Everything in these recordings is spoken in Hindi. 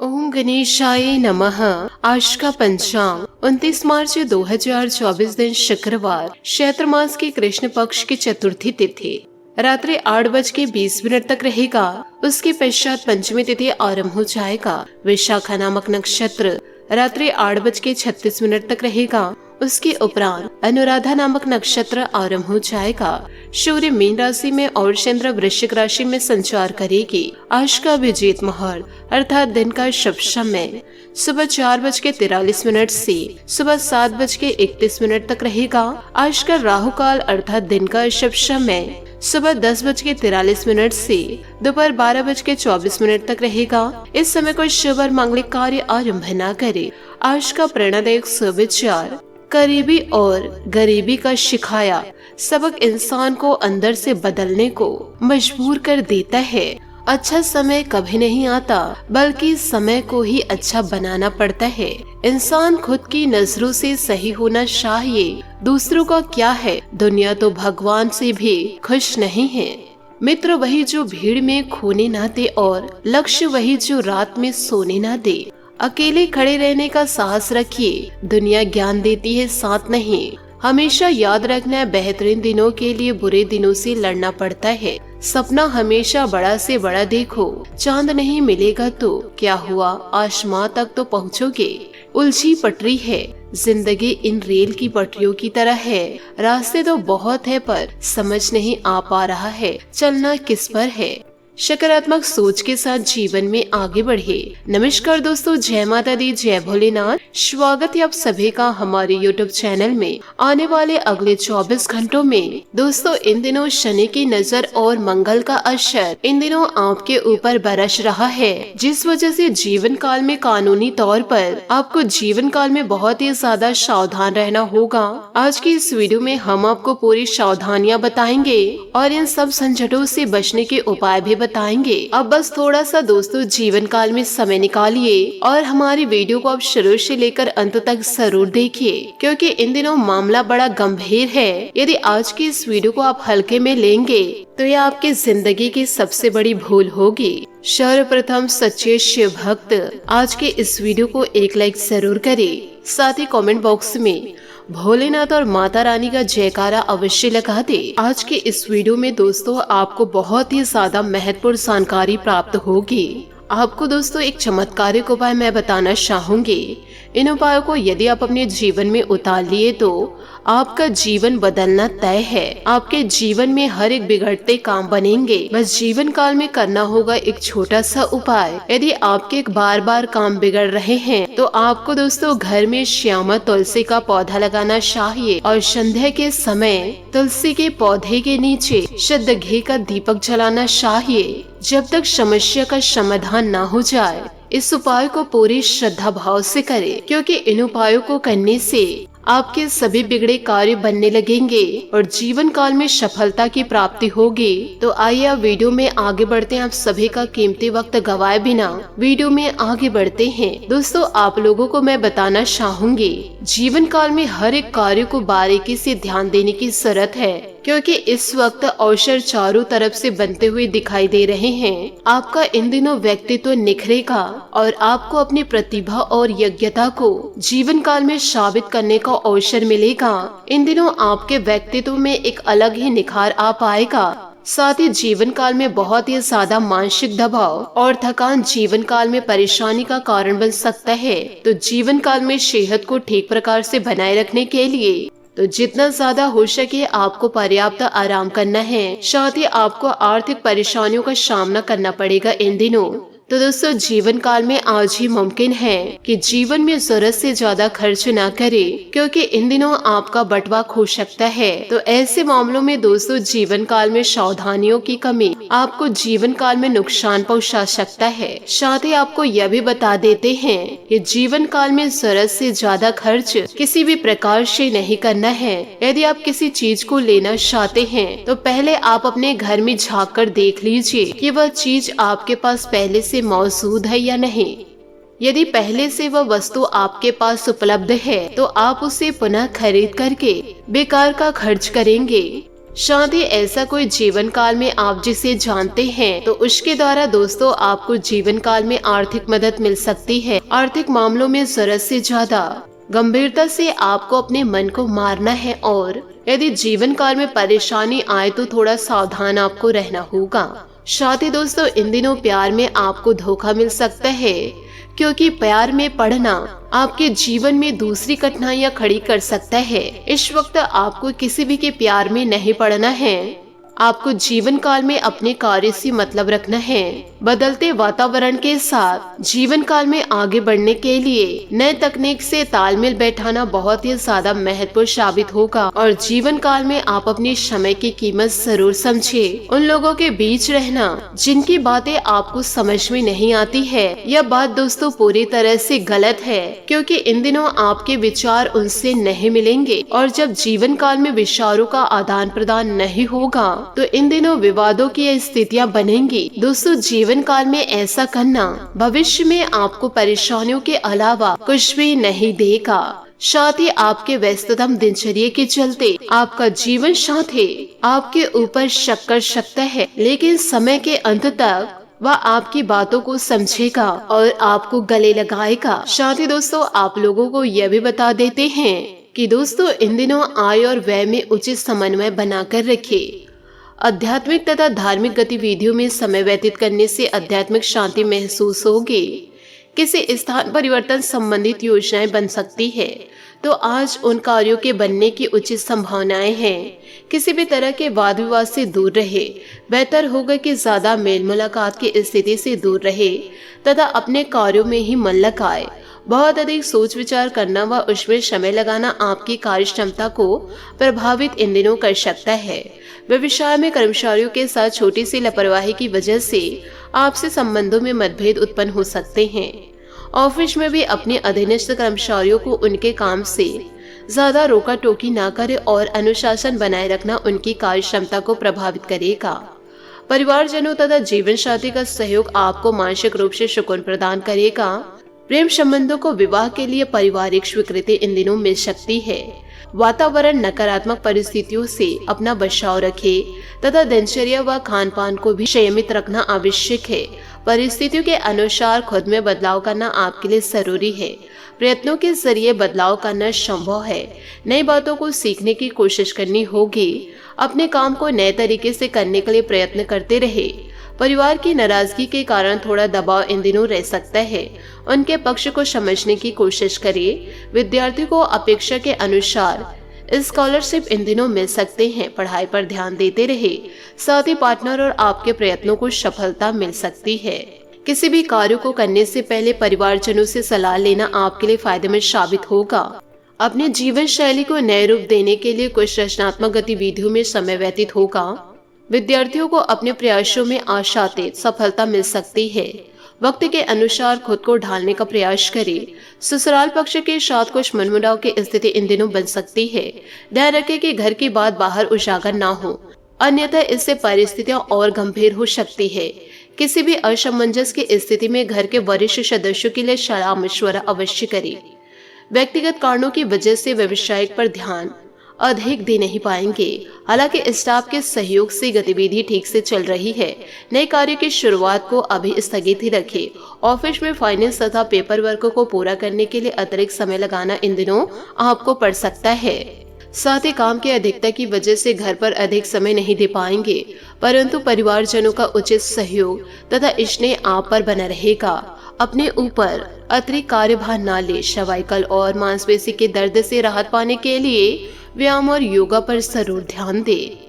ओम गणेशाय नमः। आज का पंचांग 29 मार्च 2024 दिन शुक्रवार, चैत्र मास की कृष्ण पक्ष की चतुर्थी तिथि रात्रि 8:20 तक रहेगा। उसके पश्चात पंचमी तिथि आरंभ हो जाएगा। विशाखा नामक नक्षत्र रात्रि 8:36 तक रहेगा। उसके उपरांत अनुराधा नामक नक्षत्र आरंभ हो जाएगा। सूर्य मीन राशि में और चंद्र वृश्चिक राशि में संचार करेगी। आज का अभिजीत मुहूर्त अर्थात दिन का शुभ समय सुबह 4:43 से सुबह 7:31 तक रहेगा। आज का राहु काल अर्थात दिन का शुभ समय सुबह 10:43 से दोपहर 12:24 तक रहेगा। इस समय कोई शुभ और मांगलिक कार्य आरंभ न करे। आज का प्रेरणादायक सुविचार करीबी और गरीबी का शिखाया सबक इंसान को अंदर से बदलने को मजबूर कर देता है। अच्छा समय कभी नहीं आता, बल्कि समय को ही अच्छा बनाना पड़ता है। इंसान खुद की नजरों से सही होना चाहिए। दूसरों का क्या है, दुनिया तो भगवान से भी खुश नहीं है। मित्र वही जो भीड़ में खोने ना दे और लक्ष्य वही जो रात में सोने ना दे। अकेले खड़े रहने का साहस रखिए। दुनिया ज्ञान देती है, साथ नहीं। हमेशा याद रखना है, बेहतरीन दिनों के लिए बुरे दिनों से लड़ना पड़ता है। सपना हमेशा बड़ा से बड़ा देखो। चांद नहीं मिलेगा तो क्या हुआ, आसमां तक तो पहुँचोगे। उलझी पटरी है जिंदगी, इन रेल की पटरियों की तरह है। रास्ते तो बहुत है पर समझ नहीं आ पा रहा है चलना किस पर है। सकारात्मक सोच के साथ जीवन में आगे बढ़े। नमस्कार दोस्तों, जय माता दी, जय भोलेनाथ। स्वागत है आप सभी का हमारे YouTube चैनल में। आने वाले अगले 24 घंटों में दोस्तों इन दिनों शनि की नजर और मंगल का असर इन दिनों आपके ऊपर बरस रहा है, जिस वजह से जीवन काल में कानूनी तौर पर आपको जीवन काल में बहुत ही ज्यादा सावधान रहना होगा। आज की इस वीडियो में हम आपको पूरी सावधानियाँ बताएंगे और इन सब झंझटों से बचने के उपाय भी बताएंगे। अब बस थोड़ा सा दोस्तों जीवन काल में समय निकालिए और हमारी वीडियो को आप शुरू से लेकर अंत तक जरूर देखिए, क्योंकि इन दिनों मामला बड़ा गंभीर है। यदि आज की इस वीडियो को आप हल्के में लेंगे तो यह आपकी जिंदगी की सबसे बड़ी भूल होगी। सर्वप्रथम सच्चे शिव भक्त आज के इस वीडियो को एक लाइक जरूर करें। साथ ही कमेंट बॉक्स में भोलेनाथ और माता रानी का जयकारा अवश्य लगा दे। आज के इस वीडियो में दोस्तों आपको बहुत ही ज्यादा महत्वपूर्ण जानकारी प्राप्त होगी। आपको दोस्तों एक चमत्कारिक उपाय मैं बताना चाहूंगी। इन उपायों को यदि आप अपने जीवन में उतार लिए तो आपका जीवन बदलना तय है। आपके जीवन में हर एक बिगड़ते काम बनेंगे। बस जीवन काल में करना होगा एक छोटा सा उपाय। यदि आपके बार बार काम बिगड़ रहे हैं तो आपको दोस्तों घर में श्यामा तुलसी का पौधा लगाना चाहिए और संध्या के समय तुलसी के पौधे के नीचे शुद्ध घी का दीपक जलाना चाहिए, जब तक समस्या का समाधान ना हो जाए। इस उपाय को पूरी श्रद्धा भाव से करें, क्योंकि इन उपायों को करने से आपके सभी बिगड़े कार्य बनने लगेंगे और जीवन काल में सफलता की प्राप्ति होगी। तो आइए आप वीडियो में आगे बढ़ते हैं। आप सभी का कीमती वक्त गवाए बिना वीडियो में आगे बढ़ते हैं। दोस्तों आप लोगों को मैं बताना चाहूंगी, जीवन काल में हर एक कार्य को बारीकी से ध्यान देने की जरूरत है, क्योंकि इस वक्त अवसर चारों तरफ से बनते हुए दिखाई दे रहे हैं। आपका इन दिनों व्यक्तित्व निखरेगा और आपको अपनी प्रतिभा और योग्यता को जीवन काल में साबित करने का अवसर मिलेगा। इन दिनों आपके व्यक्तित्व में एक अलग ही निखार आ पाएगा। साथ ही जीवन काल में बहुत ही ज्यादा मानसिक दबाव और थकान जीवन काल में परेशानी का कारण बन सकता है। तो जीवन काल में सेहत को ठीक प्रकार से बनाए रखने के लिए तो जितना ज्यादा हो सके आपको पर्याप्त आराम करना है। साथ ही आपको आर्थिक परेशानियों का सामना करना पड़ेगा इन दिनों। तो दोस्तों जीवन काल में आज ही मुमकिन है कि जीवन में जरूरत से ज्यादा खर्च ना करें, क्योंकि इन दिनों आपका बंटवा खो सकता है। तो ऐसे मामलों में दोस्तों जीवन काल में सावधानियों की कमी आपको जीवन काल में नुकसान पहुंचा सकता है। साथ ही आपको यह भी बता देते हैं कि जीवन काल में जरूरत से ज्यादा खर्च किसी भी प्रकार से नहीं करना है। यदि आप किसी चीज को लेना चाहते हैं तो पहले आप अपने घर में झाँक कर देख लीजिए कि वह चीज आपके पास पहले से मौजूद है या नहीं। यदि पहले से वह वस्तु आपके पास उपलब्ध है तो आप उसे पुनः खरीद करके बेकार का खर्च करेंगे। शायद ही ऐसा कोई जीवन काल में आप जिसे जानते हैं तो उसके द्वारा दोस्तों आपको जीवन काल में आर्थिक मदद मिल सकती है। आर्थिक मामलों में जरूरत से ज्यादा गंभीरता से आपको अपने मन को मारना है और यदि जीवन काल में परेशानी आए तो थोड़ा सावधान आपको रहना होगा। साथ ही दोस्तों इन दिनों प्यार में आपको धोखा मिल सकता है, क्योंकि प्यार में पड़ना आपके जीवन में दूसरी कठिनाइयां खड़ी कर सकता है। इस वक्त आपको किसी भी के प्यार में नहीं पड़ना है। आपको जीवन काल में अपने कार्य से मतलब रखना है। बदलते वातावरण के साथ जीवन काल में आगे बढ़ने के लिए नए तकनीक से तालमेल बैठाना बहुत ही ज्यादा महत्वपूर्ण साबित होगा और जीवन काल में आप अपने समय की कीमत जरूर समझे। उन लोगों के बीच रहना जिनकी बातें आपको समझ में नहीं आती है, यह बात दोस्तों पूरी तरह से गलत है, क्योंकि इन दिनों आपके विचार उनसे नहीं मिलेंगे और जब जीवन काल में विचारों का आदान प्रदान नहीं होगा तो इन दिनों विवादों की स्थितियां बनेंगी। दोस्तों जीवन काल में ऐसा करना भविष्य में आपको परेशानियों के अलावा कुछ भी नहीं देगा। साथ ही आपके व्यस्ततम दिनचर्या के चलते आपका जीवन साथी आपके ऊपर शक कर सकता है, लेकिन समय के अंत तक वह आपकी बातों को समझेगा और आपको गले लगाएगा। साथ ही दोस्तों आप लोगों को यह भी बता देते हैं कि दोस्तों इन दिनों आय और व्यय में उचित समन्वय बनाकर रखें। आध्यात्मिक तथा धार्मिक गतिविधियों में समय व्यतीत करने से आध्यात्मिक शांति महसूस होगी। किसी स्थान परिवर्तन संबंधित योजनाएं बन सकती है तो आज उन कार्यों के बनने की उचित संभावनाएं हैं। किसी भी तरह के वाद विवाद से दूर रहे। बेहतर होगा कि ज्यादा मेल मुलाकात की स्थिति से दूर रहे तथा अपने कार्यों में ही मन लगाए। बहुत अधिक सोच विचार करना व उसमें समय लगाना आपकी कार्य क्षमता को प्रभावित इन दिनों कर सकता है। व्यवसाय में कर्मचारियों के साथ छोटी सी लापरवाही की वजह से आपसे संबंधों में मतभेद उत्पन्न हो सकते हैं। ऑफिस में भी अपने अधीनस्थ कर्मचारियों को उनके काम से ज्यादा रोका टोकी ना करे और अनुशासन बनाए रखना उनकी कार्य क्षमता को प्रभावित करेगा। परिवारजनों तथा जीवन साथी का सहयोग आपको मानसिक रूप से सुकून प्रदान करेगा। प्रेम संबंधों को विवाह के लिए पारिवारिक स्वीकृति इन दिनों मिल सकती है। वातावरण नकारात्मक परिस्थितियों से अपना बचाव रखे तथा दिनचर्या व खान पान को भी संयमित रखना आवश्यक है। परिस्थितियों के अनुसार खुद में बदलाव करना आपके लिए जरूरी है। प्रयत्नों के जरिए बदलाव करना संभव है। नई बातों को सीखने की कोशिश करनी होगी। अपने काम को नए तरीके से करने के लिए प्रयत्न करते रहे। परिवार की नाराजगी के कारण थोड़ा दबाव इन दिनों रह सकता है। उनके पक्ष को समझने की कोशिश करिए। विद्यार्थियों को अपेक्षा के अनुसार स्कॉलरशिप इन दिनों मिल सकते हैं। पढ़ाई पर ध्यान देते रहे। साथ ही पार्टनर और आपके प्रयत्नों को सफलता मिल सकती है। किसी भी कार्य को करने से पहले परिवारजनों से सलाह लेना आपके लिए फायदेमंद साबित होगा। अपने जीवन शैली को नए रूप देने के लिए कुछ रचनात्मक गतिविधियों में समय व्यतीत होगा। विद्यार्थियों को अपने प्रयासों में आशातीत सफलता मिल सकती है। वक्त के अनुसार खुद को ढालने का प्रयास करें। ससुराल पक्ष के साथ कुछ मनमुटाव की स्थिति इन दिनों बन सकती है। ध्यान रखें कि घर की बात बाहर उजागर ना हो, अन्यथा इससे परिस्थितियां और गंभीर हो सकती है। किसी भी असमंजस की स्थिति में घर के वरिष्ठ सदस्यों के लिए सलाह मशवरा अवश्य करें। व्यक्तिगत कारणों की वजह से व्यवसायिक पर ध्यान अधिक दे नहीं पाएंगे। हालांकि स्टाफ के सहयोग से गतिविधि ठीक से चल रही है। नए कार्य की शुरुआत को अभी स्थगित ही रखें। ऑफिस में फाइनेंस तथा पेपर वर्क को पूरा करने के लिए अतिरिक्त समय लगाना इन दिनों आपको पड़ सकता है। साथ ही काम की अधिकता की वजह से घर पर अधिक समय नहीं दे पाएंगे, परंतु परिवारजनों का उचित सहयोग तथा स्नेह आप पर बना रहेगा। अपने ऊपर अतिरिक्त कार्यभार न ले। सर्वाइकल और मांसपेशी के दर्द से राहत पाने के लिए व्यायाम और योगा पर जरूर ध्यान दें।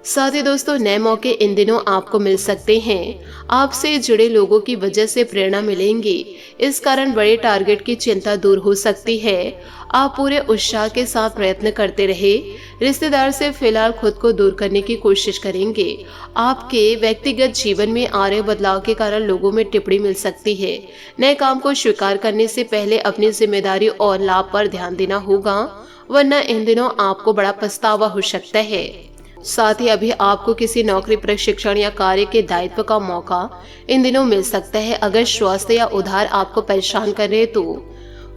साथ ही दोस्तों नए मौके इन दिनों आपको मिल सकते हैं। आपसे जुड़े लोगों की वजह से प्रेरणा मिलेंगी। इस कारण बड़े टारगेट की चिंता दूर हो सकती है। आप पूरे उत्साह के साथ प्रयत्न करते रहे। रिश्तेदार से फिलहाल खुद को दूर करने की कोशिश करेंगे। आपके व्यक्तिगत जीवन में आ रहे बदलाव के कारण लोगों में टिप्पणी मिल सकती है। नए काम को स्वीकार करने से पहले अपनी जिम्मेदारी और लाभ पर ध्यान देना होगा, वरना इन दिनों आपको बड़ा पछतावा हो सकता है। साथ ही अभी आपको किसी नौकरी, प्रशिक्षण या कार्य के दायित्व का मौका इन दिनों मिल सकता है। अगर स्वास्थ्य या उधार आपको परेशान कर रहे तो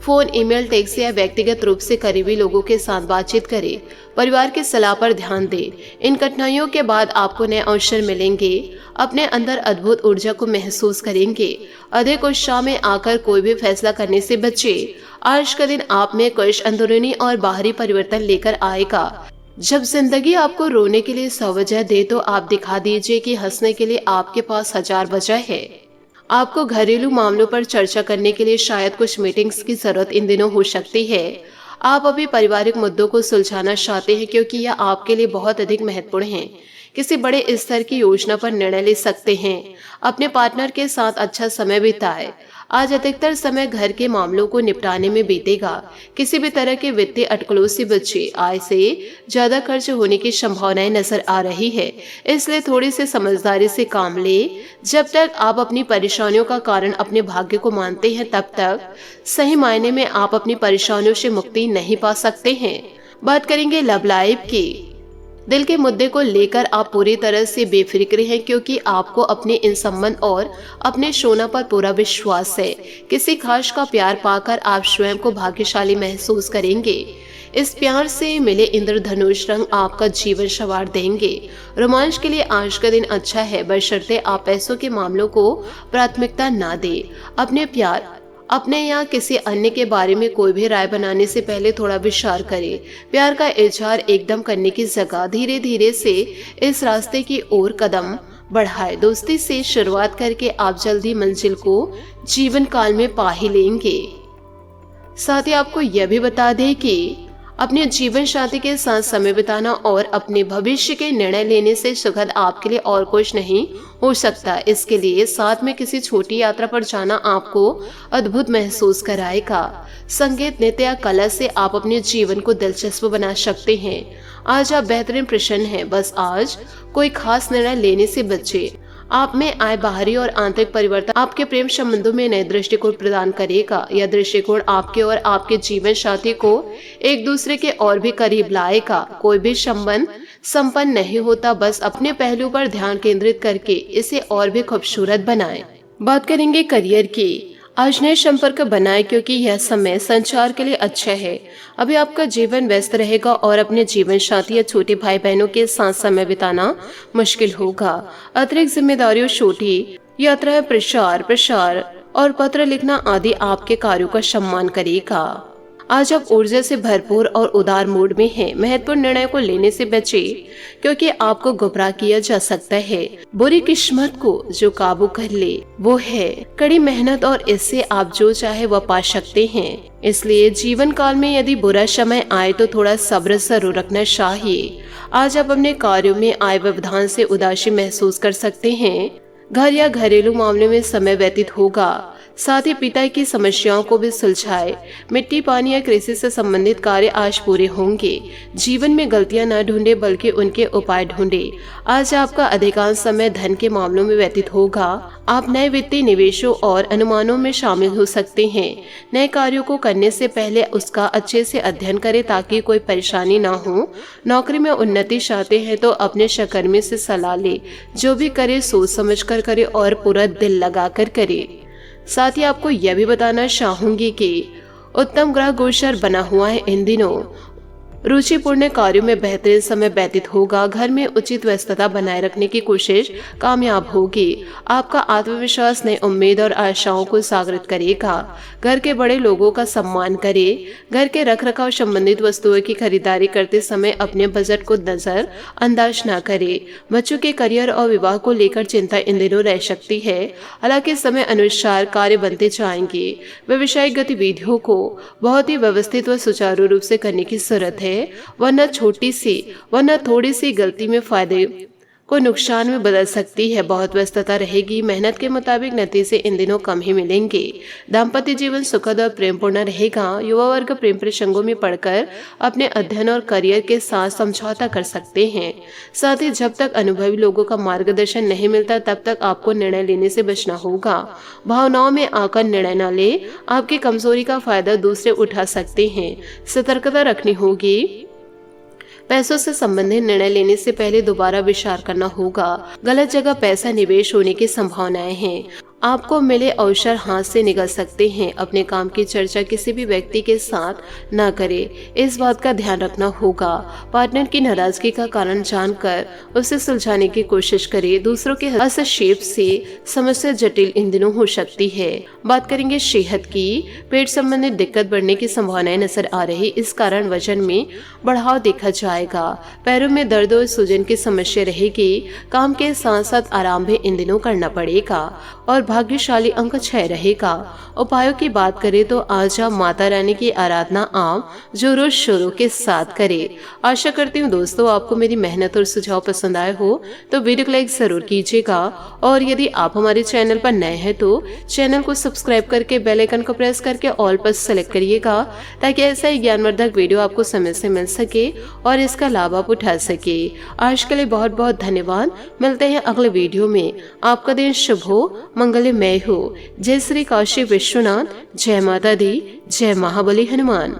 फोन, ईमेल, टेक्स्ट या व्यक्तिगत रूप से करीबी लोगों के साथ बातचीत करें। परिवार की सलाह पर ध्यान दें। इन कठिनाइयों के बाद आपको नए अवसर मिलेंगे। अपने अंदर अद्भुत ऊर्जा को महसूस करेंगे। अधिक उत्साह में आकर कोई भी फैसला करने से बचें। आज का दिन आप में कुछ अंदरूनी और बाहरी परिवर्तन लेकर आएगा। जब जिंदगी आपको रोने के लिए 100 वजह दे तो आप दिखा दीजिए कि हंसने के लिए आपके पास 1000 वजह है। आपको घरेलू मामलों पर चर्चा करने के लिए शायद कुछ मीटिंग्स की जरूरत इन दिनों हो सकती है। आप अभी पारिवारिक मुद्दों को सुलझाना चाहते हैं क्योंकि यह आपके लिए बहुत अधिक महत्वपूर्ण है। किसी बड़े स्तर की योजना पर निर्णय ले सकते हैं। अपने पार्टनर के साथ अच्छा समय बिताएं। आज अधिकतर समय घर के मामलों को निपटाने में बीतेगा। किसी भी तरह के वित्तीय अटकलों से बचे। आय से ज्यादा खर्च होने की संभावनाएं नजर आ रही है, इसलिए थोड़ी सी समझदारी से काम ले। जब तक आप अपनी परेशानियों का कारण अपने भाग्य को मानते हैं, तब तक सही मायने में आप अपनी परेशानियों से मुक्ति नहीं पा सकते हैं। बात करेंगे लव लाइफ की। दिल के मुद्दे को लेकर आप पूरी तरह से बेफिक्र हैं क्योंकि आपको अपने इन संबंध और अपने शोना पर पूरा विश्वास है। किसी खास का प्यार पाकर आप स्वयं को भाग्यशाली महसूस करेंगे। इस प्यार से मिले इंद्रधनुष रंग आपका जीवन संवार देंगे। रोमांच के लिए आज का दिन अच्छा है, बशर्ते आप पैसों के मामलों को प्राथमिकता ना दें। अपने प्यार, अपने या किसी अन्य के बारे में कोई भी राय बनाने से पहले थोड़ा विचार करें। प्यार का इजहार एकदम करने की जगह धीरे धीरे से इस रास्ते की ओर कदम बढ़ाएं। दोस्ती से शुरुआत करके आप जल्दी मंजिल को जीवन काल में पा ही लेंगे। साथ ही आपको यह भी बता दें कि अपने जीवन साथी के साथ समय बिताना और अपने भविष्य के निर्णय लेने से सुखद आपके लिए और कुछ नहीं हो सकता। इसके लिए साथ में किसी छोटी यात्रा पर जाना आपको अद्भुत महसूस कराएगा। संगीत, नृत्य या कला से आप अपने जीवन को दिलचस्प बना सकते हैं। आज आप बेहतरीन प्रसन्न हैं। बस आज कोई खास निर्णय लेने से बचे। आप में आए बाहरी और आंतरिक परिवर्तन आपके प्रेम संबंधों में नए दृष्टिकोण प्रदान करेगा। यह दृष्टिकोण आपके और आपके जीवन साथी को एक दूसरे के और भी करीब लाएगा। कोई भी संबंध संपन्न नहीं होता, बस अपने पहलू पर ध्यान केंद्रित करके इसे और भी खूबसूरत बनाएं। बात करेंगे करियर की। आज नए संपर्क बनाएं क्योंकि यह समय संचार के लिए अच्छा है। अभी आपका जीवन व्यस्त रहेगा और अपने जीवन साथी या छोटे भाई बहनों के साथ समय बिताना मुश्किल होगा। अतिरिक्त जिम्मेदारियों, छोटी यात्रा, प्रसार और पत्र लिखना आदि आपके कार्यों का सम्मान करेगा। आज आप ऊर्जा से भरपूर और उदार मूड में हैं। महत्वपूर्ण निर्णय को लेने से बचें क्योंकि आपको गुमराह किया जा सकता है। बुरी किस्मत को जो काबू कर ले वो है कड़ी मेहनत और इससे आप जो चाहे वह पा सकते हैं। इसलिए जीवन काल में यदि बुरा समय आए तो थोड़ा सब्र जरूर रखना चाहिए। आज आप अपने कार्यों में आए व्यवधान से उदासी महसूस कर सकते हैं। घर या घरेलू मामले में समय व्यतीत होगा। साथ ही पिता की समस्याओं को भी सुलझाए। मिट्टी, पानी या कृषि से संबंधित कार्य आज पूरे होंगे। जीवन में गलतियां न ढूंढे बल्कि उनके उपाय ढूंढे। आज आपका अधिकांश समय धन के मामलों में व्यतीत होगा। आप नए वित्तीय निवेशों और अनुमानों में शामिल हो सकते हैं। नए कार्यों को करने से पहले उसका अच्छे से अध्ययन करें ताकि कोई परेशानी न हो। नौकरी में उन्नति चाहते हैं तो अपने सहकर्मी से सलाह ले। जो भी करे सोच समझ कर करे और पूरा दिल लगा कर करे। साथ ही आपको यह भी बताना चाहूंगी कि उत्तम ग्रह गोचर बना हुआ है। इन दिनों रुचिपूर्ण कार्यों में बेहतरीन समय व्यतीत होगा। घर में उचित व्यस्तता बनाए रखने की कोशिश कामयाब होगी। आपका आत्मविश्वास नई उम्मीद और आशाओं को जागृत करेगा। घर के बड़े लोगों का सम्मान करें। घर के रखरखाव संबंधित वस्तुओं की खरीदारी करते समय अपने बजट को नजर अंदाज न करें। बच्चों के करियर और विवाह को लेकर चिंता इन दिनों रह सकती है। हालांकि समय अनुसार कार्य बनते जाएंगे। व्यवसायिक गतिविधियों को बहुत ही व्यवस्थित व सुचारू रूप से करने की जरूरत है, वरना थोड़ी सी गलती में फायदे को नुकसान में बदल सकती है। बहुत व्यस्तता रहेगी। मेहनत के मुताबिक नतीजे इन दिनों कम ही मिलेंगे। दाम्पत्य जीवन सुखद और प्रेमपूर्ण रहेगा। युवा वर्ग प्रेम प्रसंगों में पड़कर अपने अध्ययन और करियर के साथ समझौता कर सकते हैं। साथ ही जब तक अनुभवी लोगों का मार्गदर्शन नहीं मिलता तब तक आपको निर्णय लेने से बचना होगा। भावनाओं में आकर निर्णय न ले। आपकी कमजोरी का फायदा दूसरे उठा सकते हैं। सतर्कता रखनी होगी। पैसों से संबंधित निर्णय लेने से पहले दोबारा विचार करना होगा। गलत जगह पैसा निवेश होने की संभावनाएं हैं। आपको मिले अवसर हाथ से निकल सकते हैं। अपने काम की चर्चा किसी भी व्यक्ति के साथ ना करें, इस बात का ध्यान रखना होगा। पार्टनर की नाराजगी का कारण जानकर उसे सुलझाने की कोशिश करें। दूसरों के हस्तक्षेप से समस्या जटिल इन दिनों हो सकती है। बात करेंगे सेहत की। पेट संबंधित दिक्कत बढ़ने की संभावनाएं नजर आ रही, इस कारण वजन में बढ़ाव देखा जाएगा। पैरों में दर्द और सूजन की समस्या रहेगी। काम के साथ साथ आराम भी इन दिनों करना पड़ेगा और भाग्यशाली अंक 6 रहेगा। उपायों की बात करें तो आज आप माता रानी की आराधना आप जोरों शोरों के साथ करें। आशा करती हूँ दोस्तों आपको मेरी मेहनत और सुझाव पसंद आए हो तो वीडियो को लाइक जरूर कीजिएगा और यदि आप हमारे चैनल पर नए हैं तो चैनल को सब्सक्राइब करके बेल आइकन को प्रेस करके ऑल पर सेलेक्ट करिएगा ताकि ऐसा ही ज्ञानवर्धक वीडियो आपको समय से मिल सके और इसका लाभ आप उठा सके। आज के लिए बहुत बहुत धन्यवाद। मिलते हैं अगले वीडियो में। आपका दिन शुभ हो, मंगलमय हो। जय श्री काशी विश्वनाथ, जय माता दी, जय महाबली हनुमान।